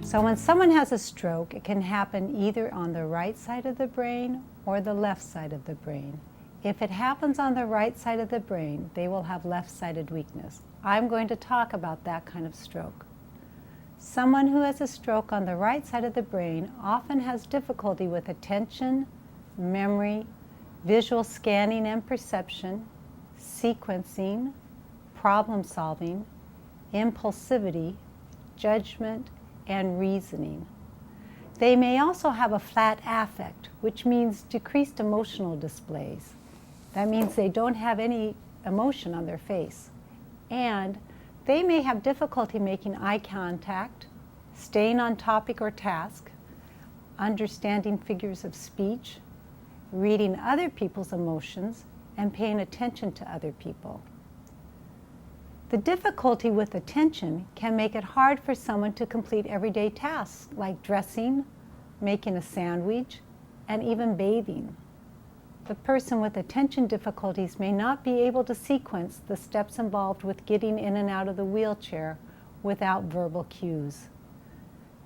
So when someone has a stroke, it can happen either on the right side of the brain or the left side of the brain. If it happens on the right side of the brain, they will have left-sided weakness. I'm going to talk about that kind of stroke. Someone who has a stroke on the right side of the brain often has difficulty with attention, memory, visual scanning and perception, sequencing, problem solving, impulsivity, judgment, and reasoning. They may also have a flat affect, which means decreased emotional displays. That means they don't have any emotion on their face. And they may have difficulty making eye contact, staying on topic or task, understanding figures of speech, reading other people's emotions, and paying attention to other people. The difficulty with attention can make it hard for someone to complete everyday tasks like dressing, making a sandwich, and even bathing. The person with attention difficulties may not be able to sequence the steps involved with getting in and out of the wheelchair without verbal cues.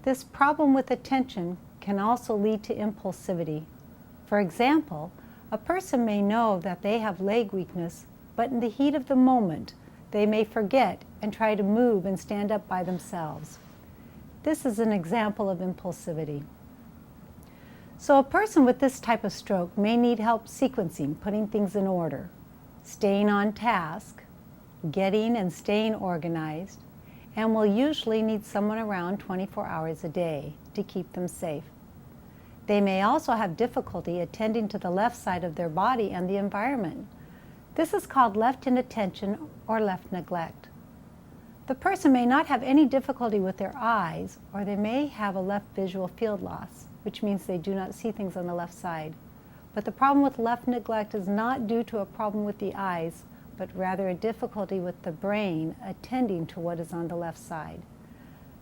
This problem with attention can also lead to impulsivity. For example, a person may know that they have leg weakness, but in the heat of the moment, they may forget and try to move and stand up by themselves. This is an example of impulsivity. So a person with this type of stroke may need help sequencing, putting things in order, staying on task, getting and staying organized, and will usually need someone around 24 hours a day to keep them safe. They may also have difficulty attending to the left side of their body and the environment. This is called left inattention or left neglect. The person may not have any difficulty with their eyes, or they may have a left visual field loss, which means they do not see things on the left side. But the problem with left neglect is not due to a problem with the eyes, but rather a difficulty with the brain attending to what is on the left side.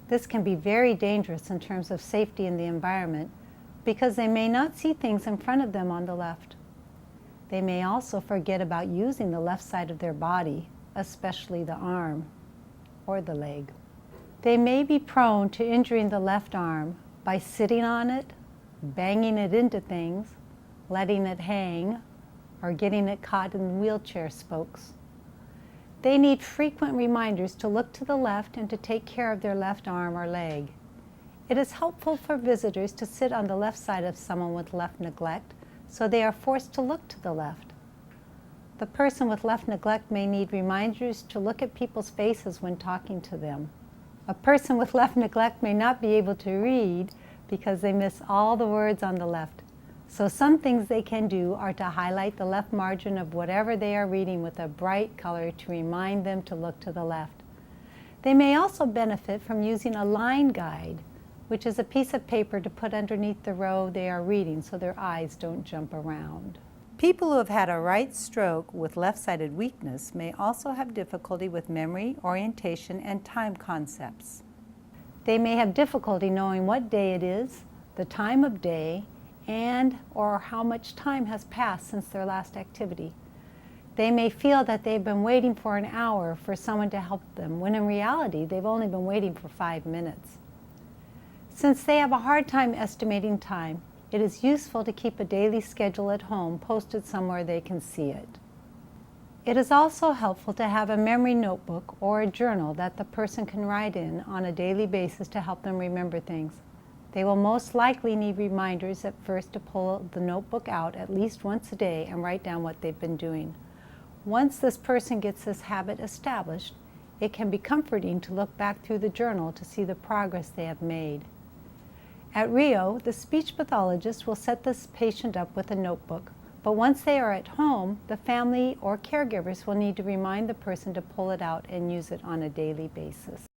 This can be very dangerous in terms of safety in the environment because they may not see things in front of them on the left. They may also forget about using the left side of their body, especially the arm or the leg. They may be prone to injuring the left arm by sitting on it, banging it into things, letting it hang, or getting it caught in wheelchair spokes. They need frequent reminders to look to the left and to take care of their left arm or leg. It is helpful for visitors to sit on the left side of someone with left neglect, so they are forced to look to the left. The person with left neglect may need reminders to look at people's faces when talking to them. A person with left neglect may not be able to read because they miss all the words on the left. So some things they can do are to highlight the left margin of whatever they are reading with a bright color to remind them to look to the left. They may also benefit from using a line guide, which is a piece of paper to put underneath the row they are reading so their eyes don't jump around. People who have had a right stroke with left-sided weakness may also have difficulty with memory, orientation, and time concepts. They may have difficulty knowing what day it is, the time of day, and or how much time has passed since their last activity. They may feel that they've been waiting for an hour for someone to help them, when in reality they've only been waiting for 5 minutes. Since they have a hard time estimating time, it is useful to keep a daily schedule at home posted somewhere they can see it. It is also helpful to have a memory notebook or a journal that the person can write in on a daily basis to help them remember things. They will most likely need reminders at first to pull the notebook out at least once a day and write down what they've been doing. Once this person gets this habit established, it can be comforting to look back through the journal to see the progress they have made. At Rio, the speech pathologist will set this patient up with a notebook, but once they are at home, the family or caregivers will need to remind the person to pull it out and use it on a daily basis.